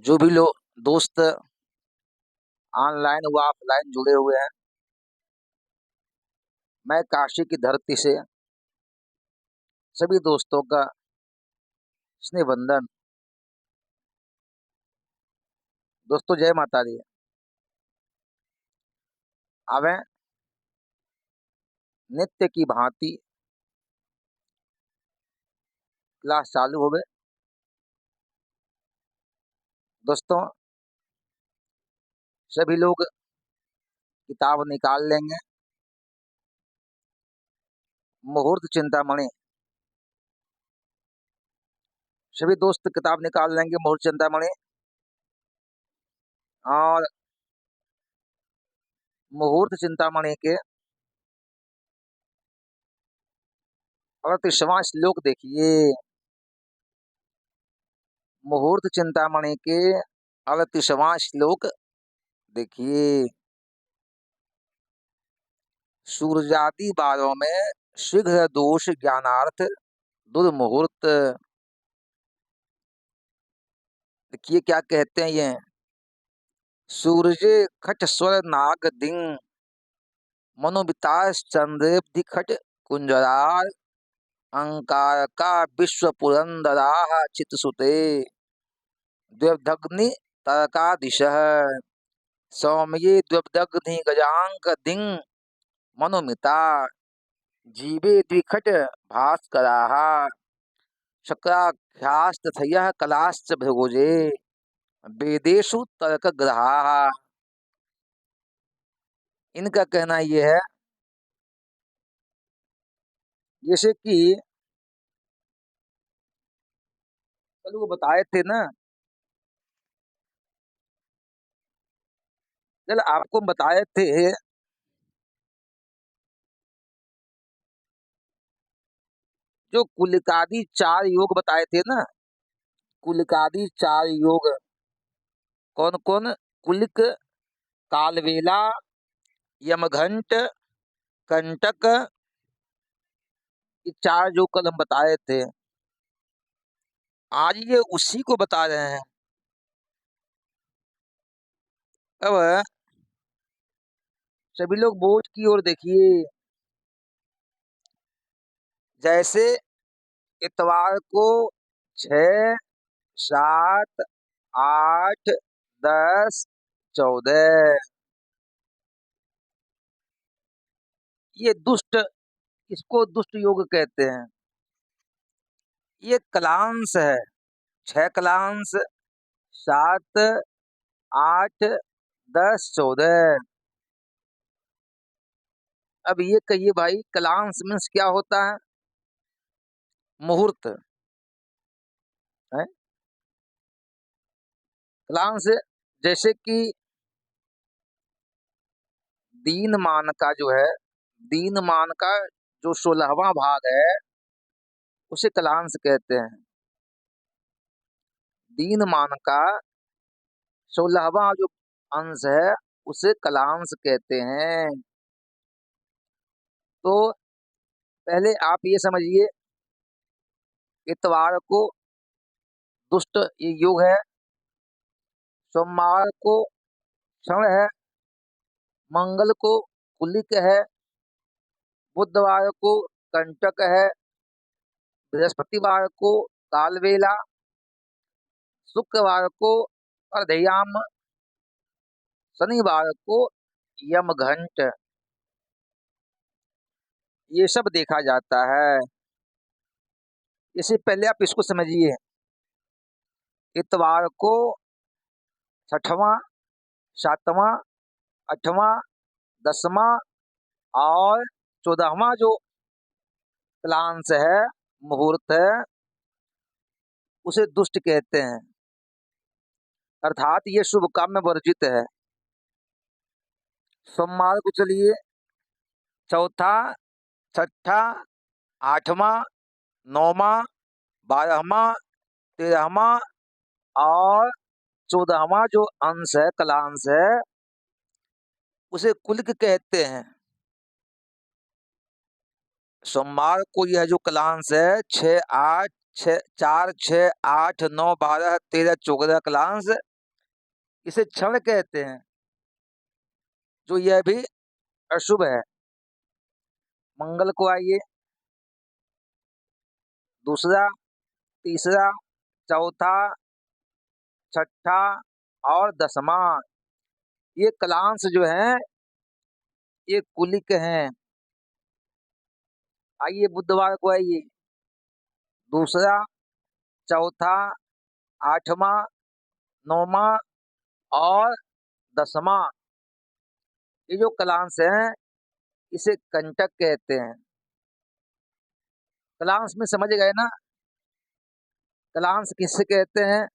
जो भी लोग दोस्त ऑनलाइन व ऑफलाइन जुड़े हुए हैं, मैं काशी की धरती से सभी दोस्तों का स्नेह वंदन। दोस्तों जय माता दी। आवे नित्य की भांति क्लास चालू हो गए। दोस्तों सभी लोग किताब निकाल लेंगे। मुहूर्त चिंतामणि, सभी दोस्त किताब निकाल लेंगे मुहूर्त चिंतामणि। और मुहूर्त चिंतामणि के 38वां श्लोक देखिए। मुहूर्त चिंतामणि के 38वां श्लोक देखिए। सूर्यादि बारों में शीघ्र दोष ज्ञानार्थ दुर्मुहूर्त। देखिए क्या कहते हैं ये। सूर्य खट स्वर नाग दिन मनोबितास चंद्रेब्धि खट कुंजरार अंकार का विश्व पुरंदरा चित्सुते द्व्यग्नि तरका दिशः सौम्ये द्व्यग्नि गजांक दिन मनोमिता जीवे द्विखट भास्कराः शक्राख्यास्तथयः कलाश्च भृगुजे वेदेषु तर्कग्रहाः। इनका कहना यह है जैसे कि कल वो बताए थे ना, कल आपको बताए थे जो कुलिकादि 4 योग बताए थे ना। कुलिकादि 4 योग कौन कौन? कुलिक, कालवेला, यमघंट, कंटक, ये 4 जो कल हम बताए थे। आज ये उसी को बता रहे हैं। अब सभी लोग बोर्ड की ओर देखिए। जैसे इतवार को 6, 7, 8, 10, 14 ये दुष्ट, इसको दुष्ट योग कहते हैं। ये कलांश है। 6 कलांश, 7, 8, 10, 14। अब ये कहिए भाई कलांश मीन्स क्या होता है? मुहूर्त है। कलांश जैसे कि दीनमान का जो है, दीनमान का जो 16वां भाग है उसे कलांश कहते हैं। दीनमान का 16वां जो अंश है उसे कलांश कहते हैं। तो पहले आप ये समझिए, इतवार को दुष्ट ये योग है, सोमवार को क्षण है, मंगल को कुलिक है, बुधवार को कंटक है, बृहस्पतिवार को कालवेला, शुक्रवार को अर्धयाम, शनिवार को यमघंट। ये सब देखा जाता है। इससे पहले आप इसको समझिए। इतवार को 6वां, 7वां, 8वां, 10वां और 14वां जो कलांश है, मुहूर्त है, उसे दुष्ट कहते हैं। अर्थात ये शुभ काम में वर्जित है। सोमवार को चलिए 4था, 6ठा, 8वां, 9वां, 12वां, 13वां और 14वां जो अंश है, कलांश है, उसे कुलिक कहते हैं। सोमवार को यह जो कलांश है 6, 8, 6, 4, 6, 8, 9, 12, 13, 14 कलांश इसे क्षण कहते हैं, जो यह भी अशुभ है। मंगल को आइए, दूसरा, तीसरा, चौथा, छठा और दसवां, ये कलांश जो है ये कुलिक हैं। आइए बुधवार को आइए, दूसरा, चौथा, आठवां, नौवां और दसवां, ये जो कलांश हैं इसे कंटक कहते हैं। कलांश में समझ गए ना, कलांश किससे कहते हैं?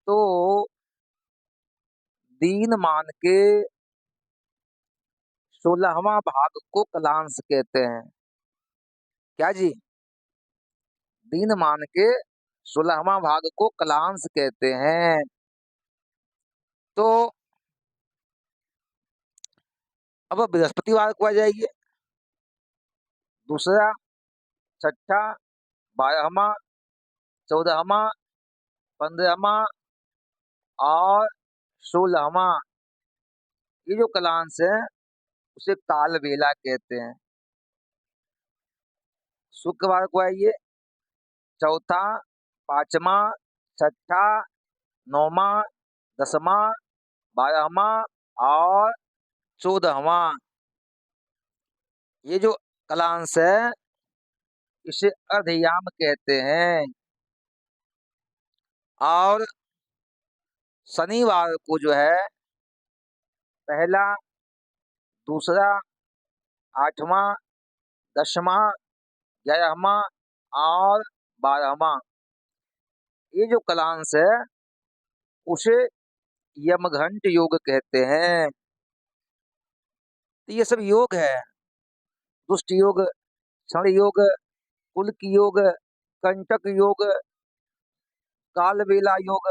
तो दीन मान के 16वां भाग को कलांश कहते हैं। क्या जी? दीन मान के 16वां भाग को कलांश कहते हैं। तो अब बृहस्पतिवार को आ जाइए, दूसरा, छठा, 12वां, 14वां, 15वां और 16वां, ये जो कलांश है उसे काल बेला कहते हैं। शुक्रवार को आइए, चौथा, पांचवा, छठा, नौवां, दसवां, 12वां और 14वां, ये जो कलांश है इसे अर्धयाम कहते हैं। और शनिवार को जो है पहला, दूसरा, आठवां, 10वां, 11वां और 12वां, ये जो कलांश है उसे यमघंट योग कहते हैं। तो ये सब योग है, दुष्ट योग, क्षण योग, कुल्क योग, कंटक योग, कालबेला योग,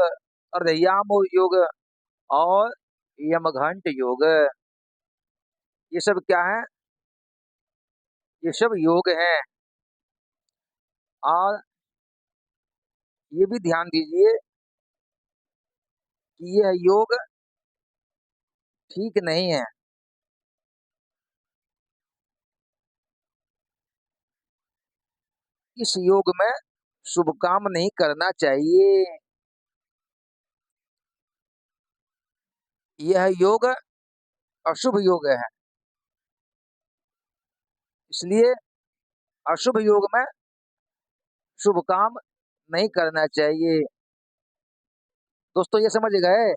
अर्धयाम योग और यमघंट योग, ये सब क्या है? ये सब योग हैं। और ये भी ध्यान दीजिए कि यह योग ठीक नहीं है। इस योग में शुभ काम नहीं करना चाहिए। यह योग अशुभ योग है, इसलिए अशुभ योग में शुभ काम नहीं करना चाहिए। दोस्तों ये समझ गए?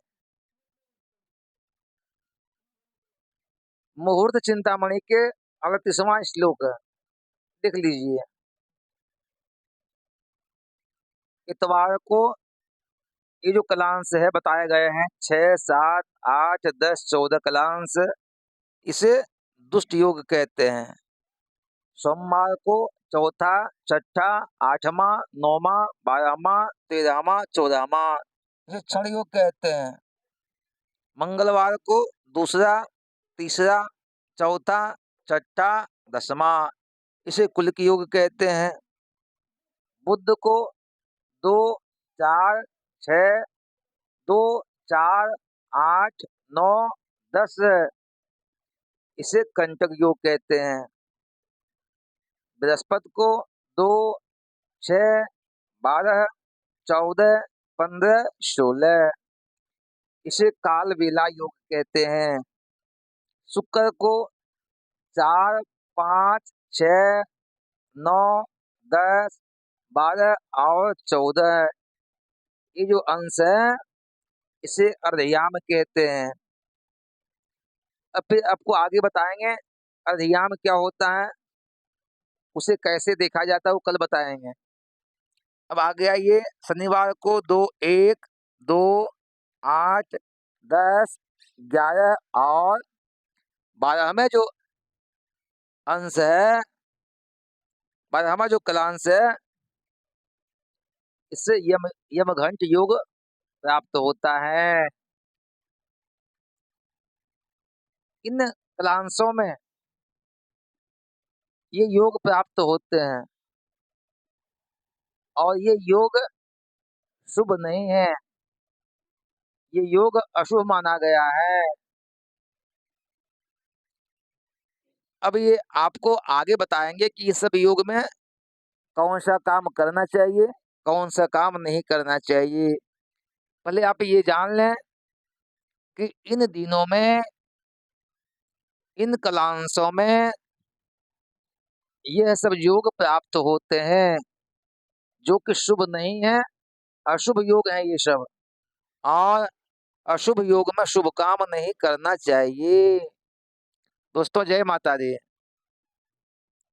मुहूर्त चिंतामणि के 38वां श्लोक देख लीजिए। इतवार को ये जो कलांश है बताए गए हैं 6, 7, 8, 10, 14 कलांश, इसे दुष्ट योग कहते हैं। सोमवार को चौथा, छठा, 8वां, 9वां, 12वां, 13वां, 14वां, इसे क्षण योग कहते हैं। मंगलवार को दूसरा, तीसरा, चौथा, छठा, 10वां, इसे कुलिक योग कहते हैं। बुध को 2, 4, 6, 2, 4, 8, 9, 10, इसे कंटक योग कहते हैं। बृहस्पति को 2, 6, 12, 14, 15, 16, इसे काल बेला योग कहते हैं। शुक्र को 4, 5, 6, 9, 10, 12 और 14, ये जो अंश है इसे अर्धयाम कहते हैं। अब फिर आपको आगे बताएंगे अर्धयाम क्या होता है, उसे कैसे देखा जाता है वो कल बताएंगे। अब आगे आइए, शनिवार को 2, 1, 2, 8, 10, 11 और 12 में जो अंश है, 12वां जो कलांश है, इससे यमघंट योग प्राप्त होता है। इन कलांशों में ये योग प्राप्त होते हैं और ये योग शुभ नहीं है। ये योग अशुभ माना गया है। अब ये आपको आगे बताएँगे कि इस सब योग में कौन-सा काम करना चाहिए, कौन-सा काम नहीं करना चाहिए। पहले आप ये जान लें कि इन दिनों में, इन कालांशों में यह सब योग प्राप्त होते हैं, जो कि शुभ नहीं है, अशुभ योग हैं ये सब। और अशुभ योग में शुभ काम नहीं करना चाहिए। दोस्तों जय माता दी।